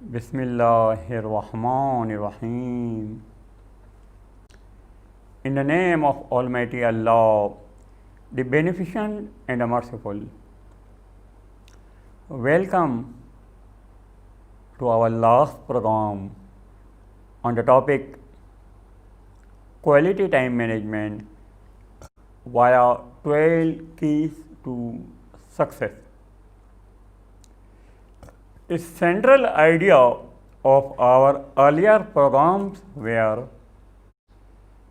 Bismillahirrahmanirrahim. In the name of Almighty Allah, the Beneficent and the Merciful. Welcome to our last program on the topic Quality Time Management via 12 Keys to Success. The central idea of our earlier programs were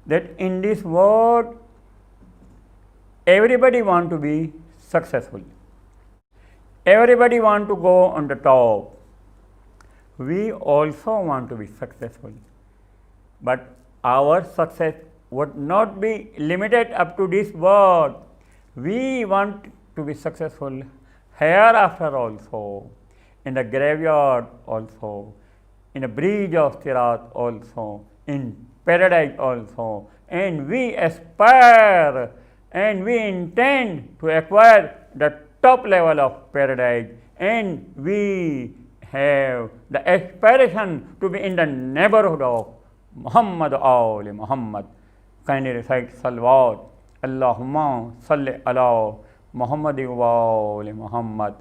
that in this world everybody want to be successful, everybody want to go on the top. We also want to be successful, but our success would not be limited up to this world. We want to be successful hereafter also, in the graveyard also, in a bridge of Sirat also, in paradise also, and we aspire and we intend to acquire the top level of paradise, and we have the aspiration to be in the neighborhood of Muhammad Ali Muhammad. Kindly recite Salawat, Allahumma salli ala Muhammad wa ali Muhammad.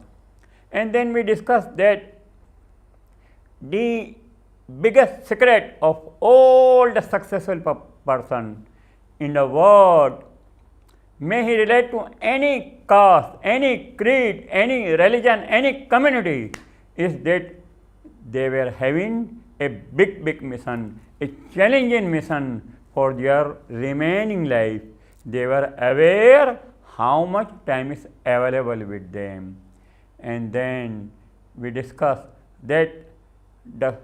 And then we discussed that the biggest secret of all the successful person in the world, may he relate to any caste, any creed, any religion, any community, is that they were having a big mission, a challenging mission for their remaining life. They were aware how much time is available with them. And then we discussed that the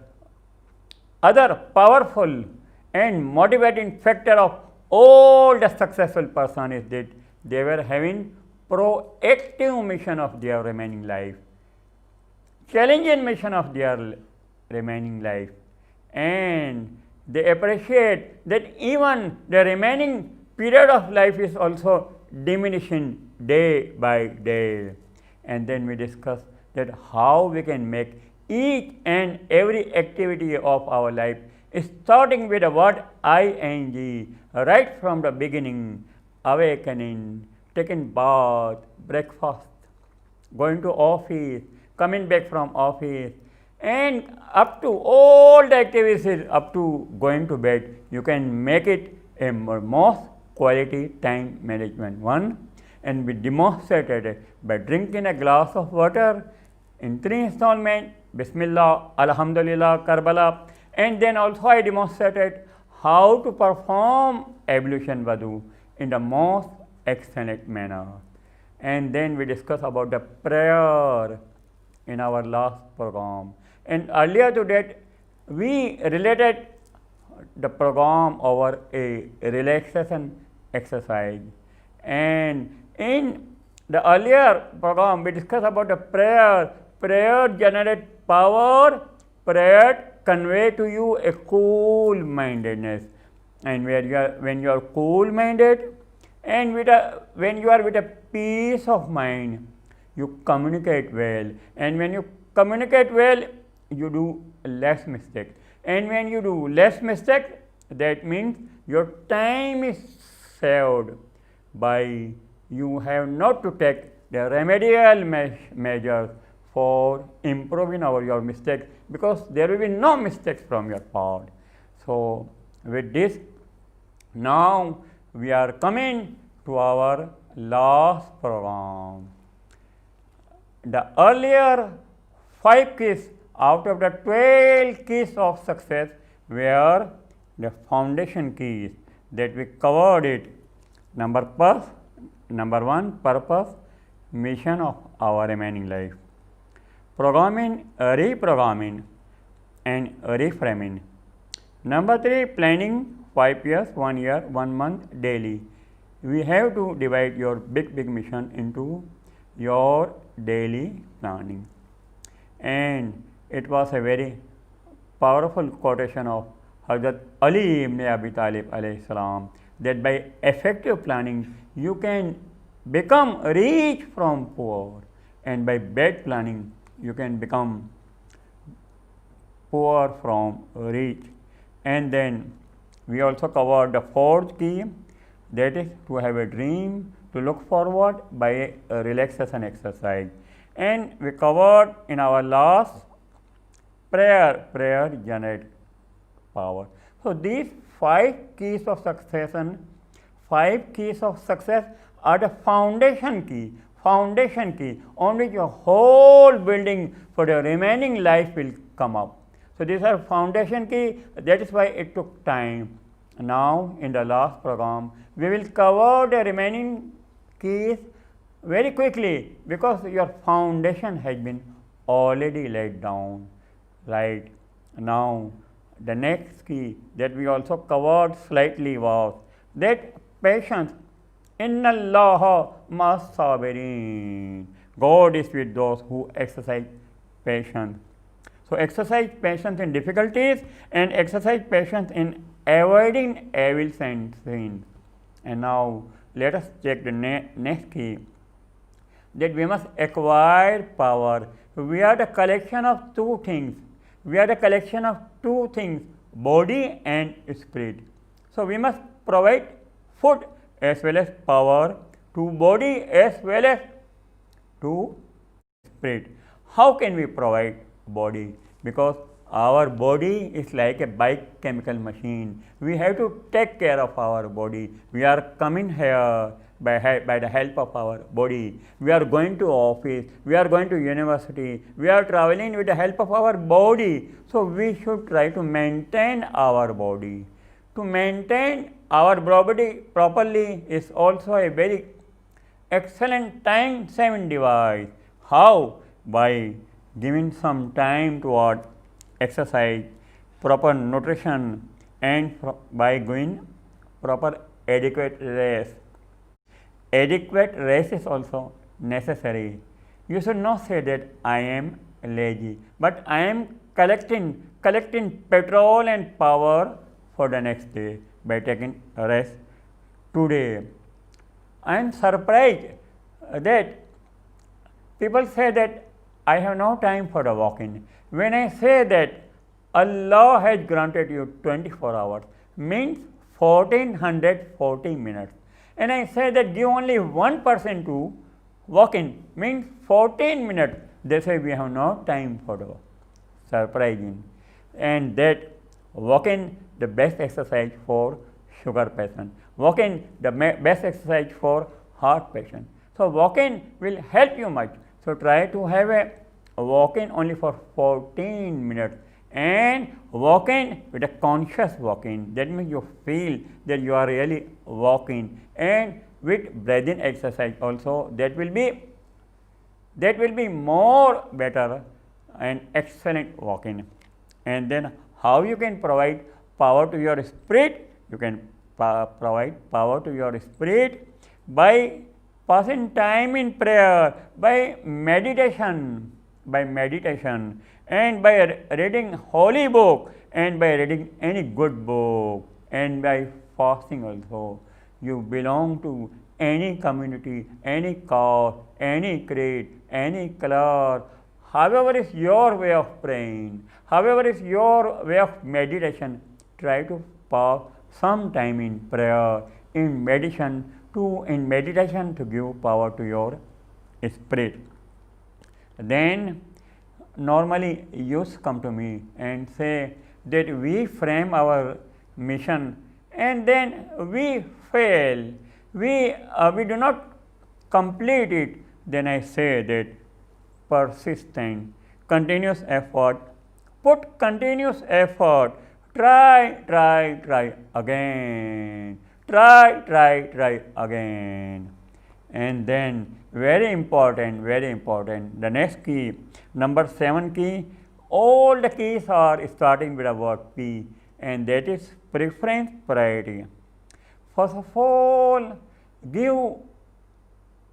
other powerful and motivating factor of all the successful person is that they were having proactive mission of their remaining life, challenging mission of their remaining life, and they appreciate that even the remaining period of life is also diminishing day by day. And then we discuss that how we can make each and every activity of our life, starting with the word ing, right from the beginning, awakening, taking bath, breakfast, going to office, coming back from office, and up to all the activities up to going to bed, you can make it a most quality time management one. And we demonstrated it by drinking a glass of water in 3 installments, Bismillah, Alhamdulillah, Karbala, and then also I demonstrated how to perform ablution wudu in the most excellent manner. And then we discussed about the prayer in our last program. And earlier to that, we related the program over a relaxation exercise. And in the earlier program, we discussed about the prayer. Prayer generates power. Prayer convey to you a cool mindedness. And when you are cool minded and when you are with a peace of mind, you communicate well. And when you communicate well, you do less mistake. And when you do less mistake, that means your time is saved by you have not to take the remedial measures for improving your mistakes, because there will be no mistakes from your part. So, with this, now we are coming to our last program. The earlier 5 keys out of the 12 keys of success were the foundation keys that we covered it. Number 1, purpose, mission of our remaining life. Programming, reprogramming, and reframing. Number 3, planning 5 years, 1 year, 1 month daily. We have to divide your big mission into your daily planning. And it was a very powerful quotation of Hazrat Ali ibn Abi Talib alayhi salam, that by effective planning you can become rich from poor, and by bad planning you can become poor from rich. And then we also covered the fourth key, that is to have a dream, to look forward by a relaxation exercise. And we covered in our last prayer generate power. So these 5 keys of success are the foundation key on which your whole building for the remaining life will come up. So these are foundation key, that is why it took time. Now in the last program we will cover the remaining keys very quickly, because your foundation has been already laid down. Right now the next key that we also covered slightly was that patience. Inna Allah mas sabirin. God is with those who exercise patience. So exercise patience in difficulties and exercise patience in avoiding evil and sins. And now let us check the next key, that we must acquire power. We are the collection of two things. Body and spirit. So we must provide food as well as power to body as well as to spirit. How can we provide body? Because our body is like a biochemical machine. We have to take care of our body. We are coming here by the help of our body. We are going to office, we are going to university, we are traveling with the help of our body. So we should try to maintain our body. To maintain our body properly is also a very excellent time-saving device. How? By giving some time toward exercise, proper nutrition, and by going proper adequate rest. Adequate rest is also necessary. You should not say that I am lazy, but I am collecting petrol and power for the next day by taking rest today. I am surprised that people say that I have no time for the walking. When I say that Allah has granted you 24 hours, means 1440 minutes. And I say that give only 1% to walking, means 14 minutes. They say we have no time for the surprising. And that walking the best exercise for sugar patient, walking the best exercise for heart patient. So walking will help you much. So try to have a walking only for 14 minutes and walking with a conscious walking. That means you feel that you are really walking, and with breathing exercise also that will be more better and excellent walking. And then how you can provide power to your spirit? You can provide power to your spirit by passing time in prayer, by meditation, and by reading holy book, and by reading any good book, and by fasting also. You belong to any community, any cause, any creed, any color. However is your way of praying, however is your way of meditation, try to pass some time in prayer, in meditation to give power to your spirit. Then normally youth come to me and say that we frame our mission and then we fail, we do not complete it. Then I say that persistent, continuous effort, put continuous effort, try again, try again. And then very important, the next key, number 7 key, all the keys are starting with the word P, and that is preference, priority. First of all, give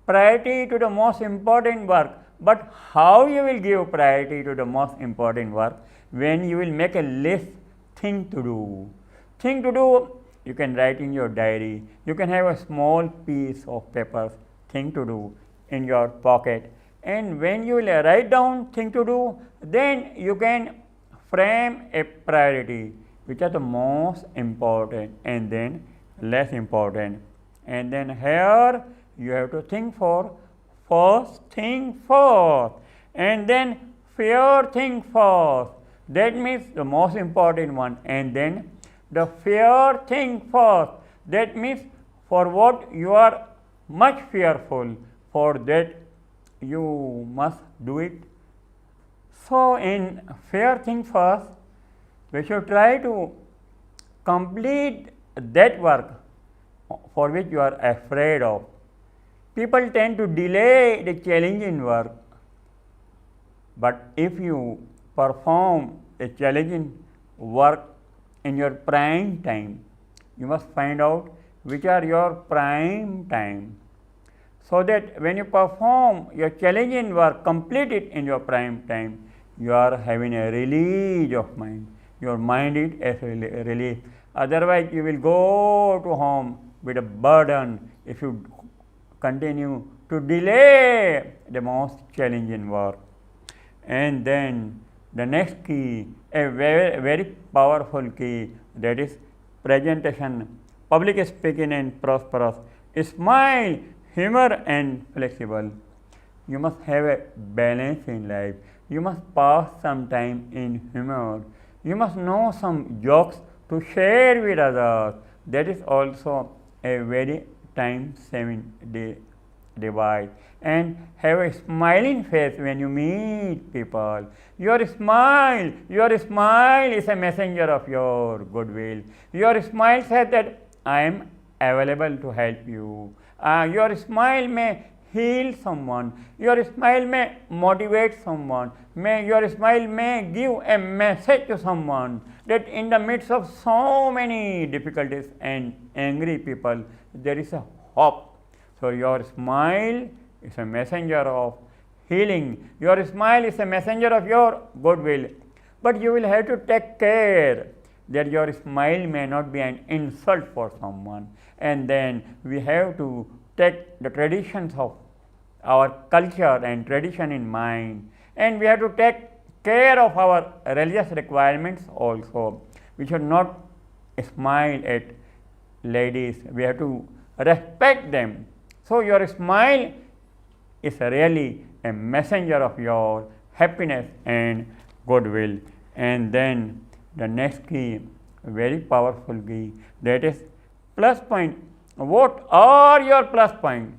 priority to the most important work. But how you will give priority to the most important work? When you will make a list, thing to do, you can write in your diary, you can have a small piece of paper, thing to do, in your pocket, and when you will write down thing to do, then you can frame a priority, which are the most important and then less important. And then here you have to think for first thing first, and then fair thing first. That means the most important one, and then the fair thing first. That means for what you are much fearful, for that you must do it. So, in fair thing first, we should try to complete that work for which you are afraid of. People tend to delay the challenging work, but if you perform a challenging work in your prime time, you must find out which are your prime time, so that when you perform your challenging work, complete it in your prime time, you are having a release of mind. Your mind is as a release. Otherwise, you will go to home with a burden if you continue to delay the most challenging work. And then the next key, a very, very powerful key, that is presentation, public speaking and prosperous. Smile, humor and flexible. You must have a balance in life. You must pass some time in humor. You must know some jokes to share with others. That is also a very time saving device. And have a smiling face when you meet people. Your smile is a messenger of your goodwill. Your smile says that I am available to help you. Your smile may heal someone. Your smile may motivate someone. Your smile may give a message to someone that in the midst of so many difficulties and angry people, there is a hope. So, your smile is a messenger of healing. Your smile is a messenger of your goodwill. But you will have to take care that your smile may not be an insult for someone. And then we have to take the traditions of our culture and tradition in mind, and we have to take care of our religious requirements also. We should not smile at ladies, we have to respect them. So, your smile is really a messenger of your happiness and goodwill. And then the next key, very powerful key, that is plus point. What are your plus points?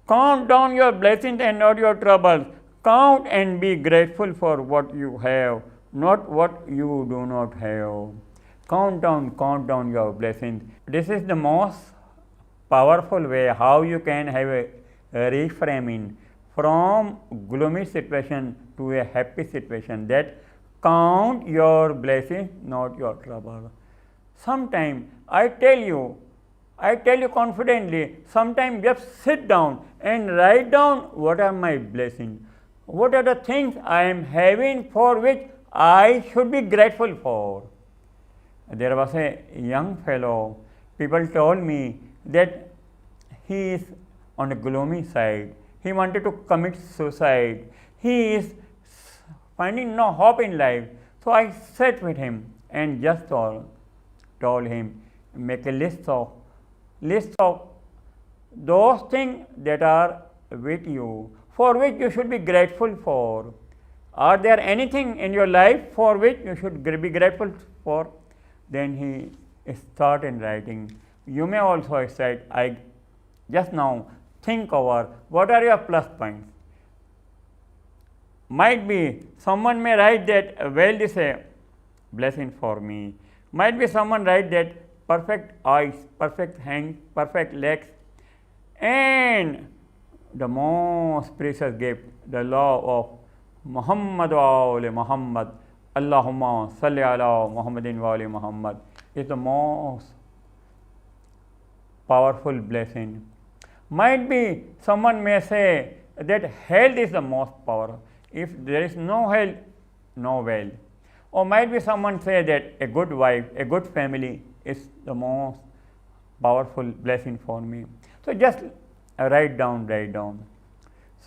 Count down your blessings and not your troubles. Count and be grateful for what you have, not what you do not have. Count down your blessings. This is the most powerful way how you can have a reframing from gloomy situation to a happy situation, that count your blessings, not your trouble. Sometimes I tell you confidently, sometimes just sit down and write down what are my blessings, what are the things I am having for which I should be grateful for. There was a young fellow, people told me that he is on the gloomy side, he wanted to commit suicide, he is finding no hope in life. So I sat with him and just told him, make a list of those things that are with you, for which you should be grateful for. Are there anything in your life for which you should be grateful for? Then he started writing. You may also say, I just now think over what are your plus points. Might be someone may write that wealth is a blessing for me. Might be someone write that perfect eyes, perfect hands, perfect legs, and the most precious gift, the law of Muhammad wa ali Muhammad, Allahumma salli ala Muhammadin wa ali Muhammad, is the most powerful blessing. Might be someone may say that health is the most powerful. If there is no health, no wealth. Or might be someone say that a good wife, a good family is the most powerful blessing for me. So just write down.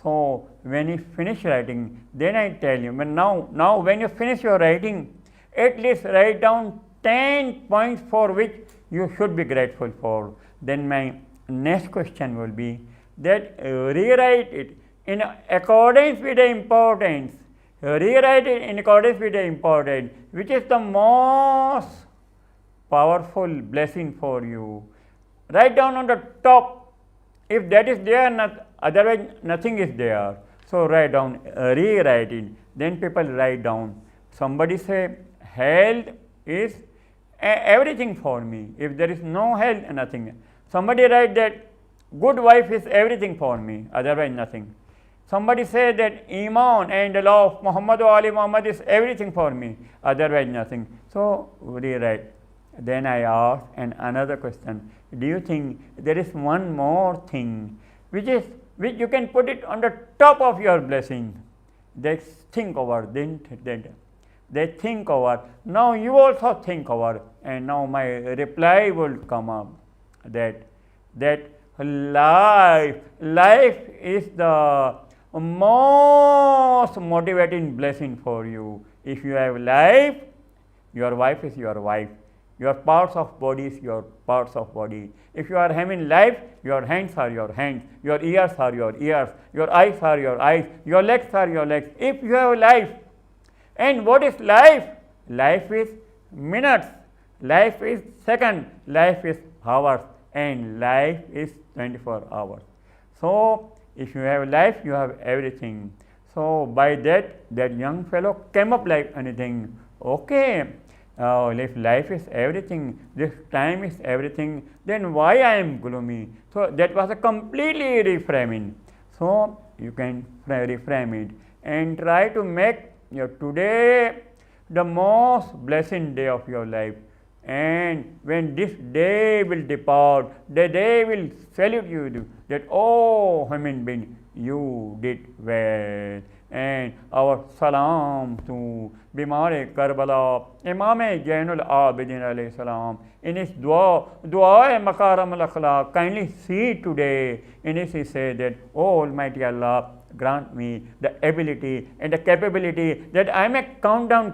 So when you finish writing, then I tell you, but now when you finish your writing, at least write down 10 points for which you should be grateful for. Then my next question will be that rewrite it in accordance with the importance. Rewrite it in accordance with the importance, which is the most powerful blessing for you. Write down on the top. If that is there, otherwise nothing is there. So write down, rewrite it. Then people write down. Somebody say health is everything for me. If there is no health, nothing. Somebody write that good wife is everything for me, otherwise nothing. Somebody say that Iman and the law of Muhammad wa Ali Muhammad is everything for me, otherwise nothing. So rewrite. Then I ask another question. Do you think there is one more thing which you can put it on the top of your blessing? They think over, then they think over. Now you also think over, and now my reply will come up that life is the most motivating blessing for you. If you have life, your wife is your wife. Your parts of body is your parts of body. If you are having life, your hands are your hands, your ears are your ears, your eyes are your eyes, your legs are your legs. If you have life, and what is life? Life is minutes, life is second, life is hours, and life is 24 hours. So if you have life, you have everything. So by that young fellow came up like anything. Okay, if life is everything, this time is everything, then why I am gloomy? So that was a completely reframing. So you can reframe it and try to make your today the most blessed day of your life. And when this day will depart, the day will salute you that, oh human being, you did well. And our salam to Bimare Karbala, Imam Jainul Abidin alayhi salam. In his dua Makaram al Akhlaq, kindly see today. In this he said that, oh Almighty Allah, grant me the ability and the capability that I may count down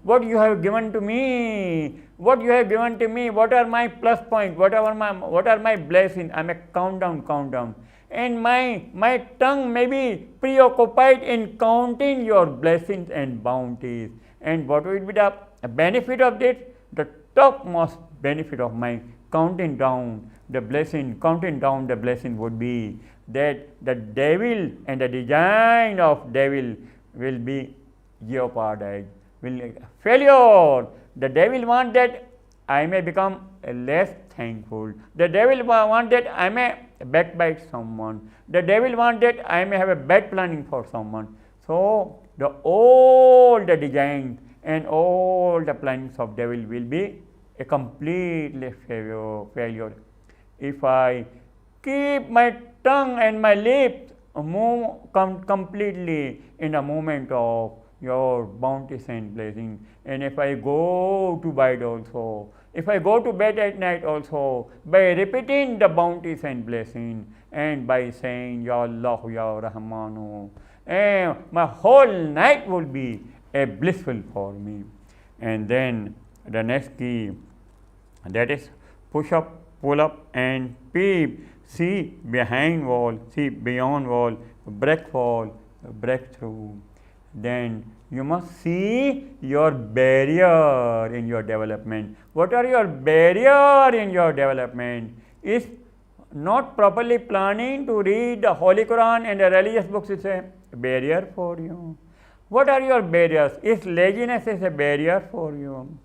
what you have given to me. What you have given to me, what are my plus points, what are my blessings, I may count down. And my tongue may be preoccupied in counting your blessings and bounties. And what will be the benefit of this? The topmost benefit of my counting down the blessing would be that the devil and the design of devil will be jeopardized, will failure. The devil wants that I may become less thankful. The devil wants that I may backbite someone. The devil wants that I may have a bad planning for someone. So all the designs and all the plannings of devil will be a completely failure. If I keep my tongue and my lips completely in a moment of your bounties and blessing, and if I go to bed also, if I go to bed at night also, by repeating the bounties and blessing, and by saying Ya Allah, Ya Rahmanu, my whole night will be a blissful for me. And then the next key, that is push up, pull up, and peep. See behind wall, see beyond wall, break wall, break through. Then you must see your barrier in your development. What are your barrier in your development? Is not properly planning to read the Holy Quran and the religious books is a barrier for you. What are your barriers? Is laziness is a barrier for you?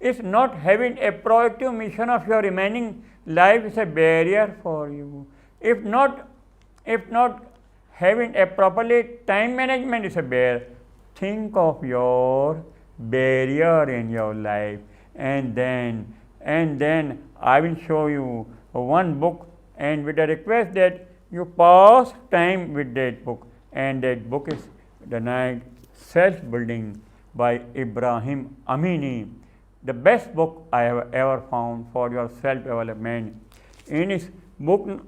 Is not having a proactive mission of your remaining life is a barrier for you? If not having a properly time management is a barrier. Think of your barrier in your life, and then I will show you one book, and with a request that you pass time with that book, and that book is The Night Self-Building by Ibrahim Amini, the best book I have ever found for your self-development. In his book,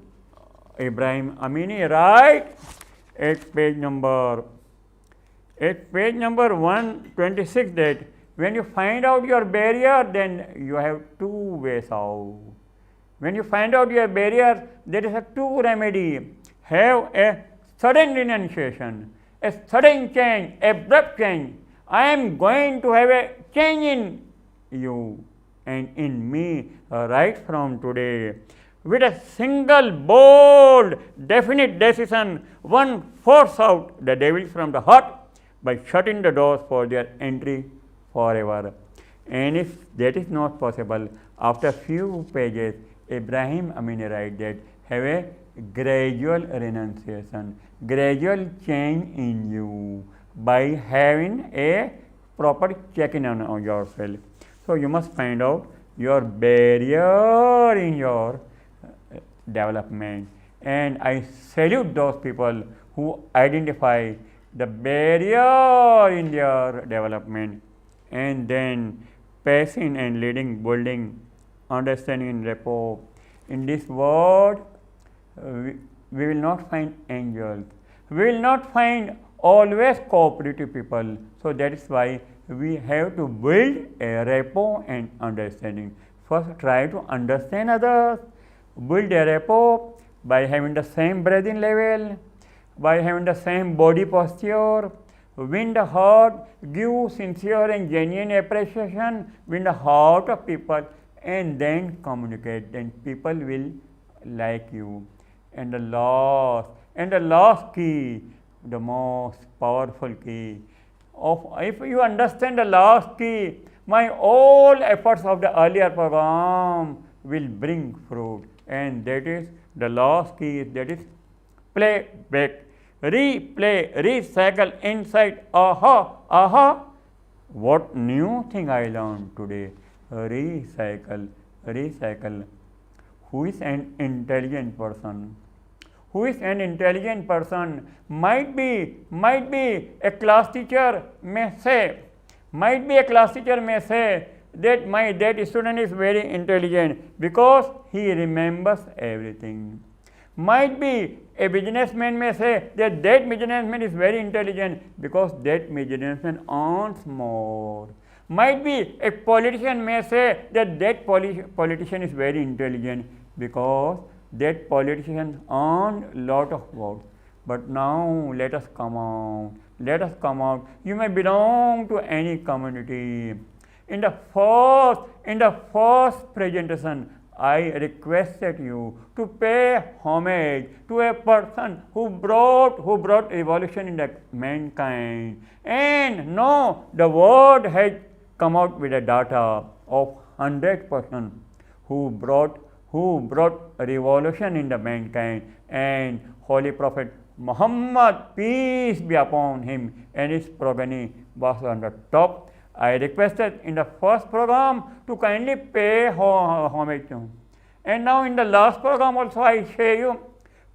Ibrahim Amini writes at page number 126, that when you find out your barrier, then you have two ways out. When you find out your barrier, there is a two remedy. Have a sudden renunciation, a sudden change, abrupt change. I am going to have a change in you and in me right from today. With a single bold, definite decision, one force out the devils from the heart by shutting the doors for their entry forever. And if that is not possible, after few pages, Ibrahim Amini writes that have a gradual renunciation, gradual change in you by having a proper check-in on yourself. So you must find out your barrier in your development, and I salute those people who identify the barrier in their development, and then passing and leading, building, understanding and rapport. In this world, we will not find angels, we will not find always cooperative people. So that is why we have to build a rapport and understanding. First, try to understand others, build a rapport by having the same breathing level, by having the same body posture, win the heart, give sincere and genuine appreciation, win the heart of people, and then communicate. Then people will like you. And the last key, the most powerful key of, if you understand the last key, my all efforts of the earlier program will bring fruit, and that is the last key, that is play back, replay, recycle, insight, aha, what new thing I learned today, recycle. Who is an intelligent person? Who is an intelligent person? Might be a class teacher may say, that student is very intelligent because he remembers everything. Might be a businessman may say that businessman is very intelligent because that businessman earns more. Might be a politician may say that politician is very intelligent because that politician earned lot of votes. But now let us come out. You may belong to any community. In the first presentation, I requested you to pay homage to a person who brought revolution in the mankind. And now the world has come out with a data of 100% who brought revolution in the mankind, and Holy Prophet Muhammad, peace be upon him, and his progeny was on the top. I requested in the first program to kindly pay homage to him. And now in the last program also I say you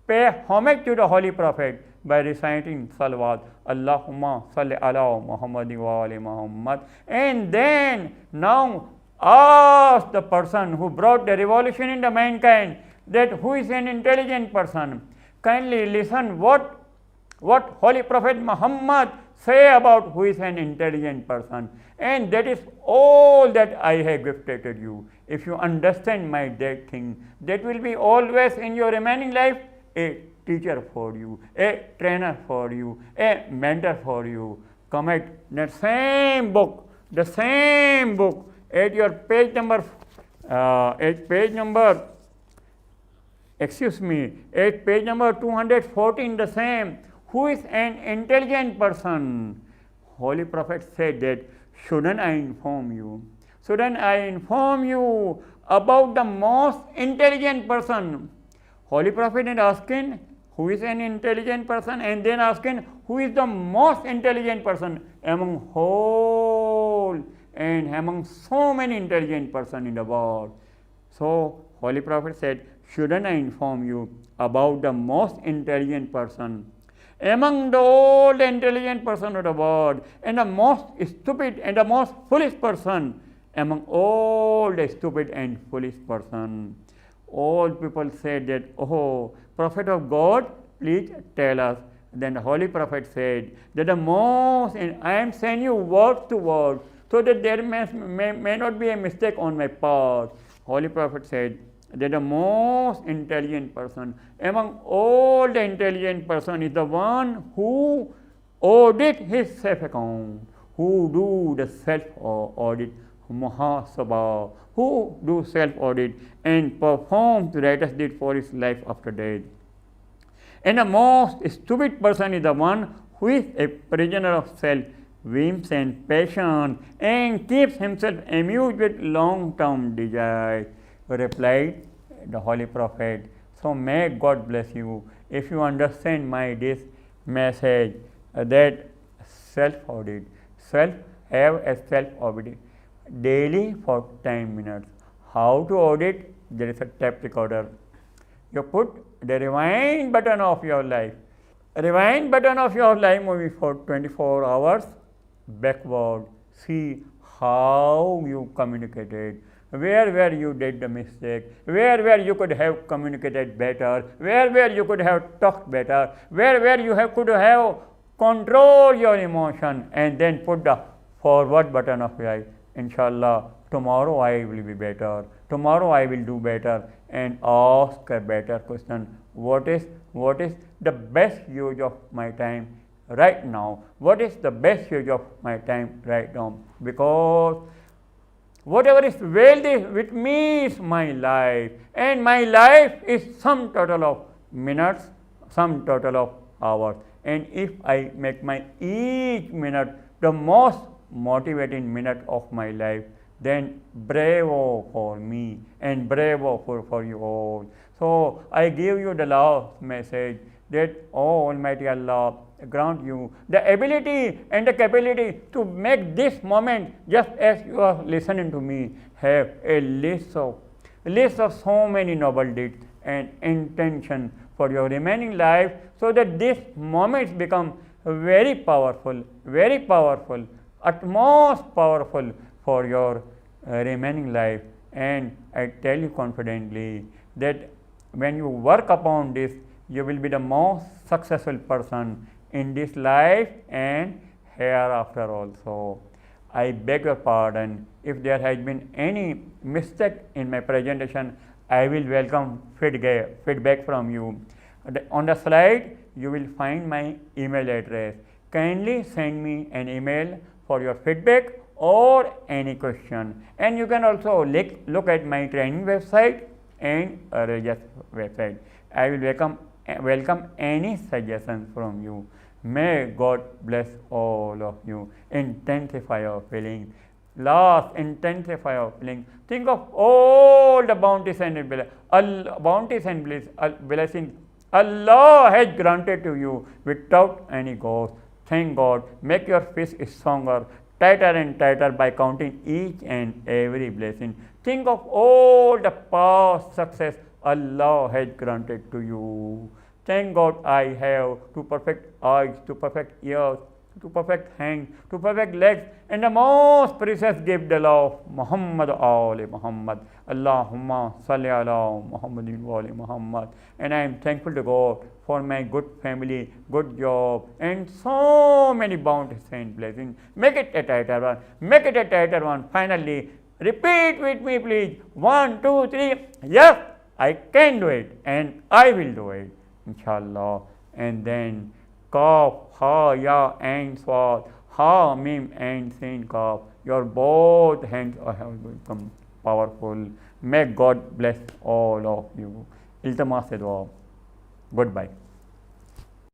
pay homage to the Holy Prophet by reciting salawat, Allahumma salli ala Muhammad wa ali Muhammad. And then now ask the person who brought the revolution in the mankind, that who is an intelligent person. Kindly listen what Holy Prophet Muhammad say about who is an intelligent person, and that is all that I have gifted to you. If you understand my that thing, that will be always in your remaining life a teacher for you, a trainer for you, a mentor for you. Come at the same book at your page number, at page number 214, the same. Who is an intelligent person? Holy Prophet said that, shouldn't I inform you about the most intelligent person? Holy Prophet is asking, who is an intelligent person, and then asking, who is the most intelligent person among whole and among so many intelligent persons in the world. So Holy Prophet said, shouldn't I inform you about the most intelligent person among the all the intelligent person of the world, and the most stupid and the most foolish person among all the stupid and foolish person? All people said that, oh, Prophet of God, please tell us Then the Holy Prophet said that the most, and I am sending you word to word, so that there may not be a mistake on my part. Holy Prophet said that the most intelligent person among all the intelligent person is the one who audit his self account, who do the self audit, muhasabah, who do self audit and perform the righteous deed for his life after death. And the most stupid person is the one who is a prisoner of self, whims and passion, and keeps himself amused with long-term desires. Replied the Holy Prophet, so may God bless you if you understand this message, that self-audit, have a self-audit daily for 10 minutes. How to audit? There is a tape recorder. You put the rewind button of your life, movie for 24 hours backward. See how you communicated, where you did the mistake, where you could have communicated better, where you could have talked better, where you could have control your emotion, and then put the forward button of your life. Inshallah, tomorrow I will be better, tomorrow I will do better, and ask a better question. What is the best use of my time right now? What is the best use of my time right now? Because whatever is wealthy with me is my life, and my life is sum total of minutes, sum total of hours. And if I make my each minute the most motivating minute of my life, then bravo for me and bravo for you all. So I give you the last message that Almighty Allah grant you the ability and the capability to make this moment, just as you are listening to me, have a list of so many noble deeds and intention for your remaining life, so that these moments become very powerful, utmost powerful for your remaining life. And I tell you confidently that when you work upon this, you will be the most successful person in this life and hereafter also. I beg your pardon if there has been any mistake in my presentation. I will welcome feedback from you. On the slide, you will find my email address. Kindly send me an email for your feedback or any question. And you can also look at my training website and Rajas website. I will welcome any suggestions from you. May God bless all of you. Intensify your feeling. Last, intensify your feeling. Think of all the bounties and blessings Allah has granted to you without any ghost. Thank God. Make your fist stronger, tighter and tighter by counting each and every blessing. Think of all the past success Allah has granted to you. Thank God I have to perfect eyes, to perfect ears, to perfect hands, to perfect legs, and the most precious gift, the love of Muhammad Ali Muhammad. Allahumma salli ala Muhammadin wa ali Muhammad. And I am thankful to God for my good family, good job, and so many bounties and blessings. Make it a tighter one. Make it a tighter one. Finally, repeat with me, please. 1, 2, 3. Yes, I can do it, and I will do it, inshallah. And then Kaf, Ha, Ya, and Swat, Ha, Mim, and Sin, Kaf. Your both hands have become powerful. May God bless all of you. Iltamas se dua. Goodbye.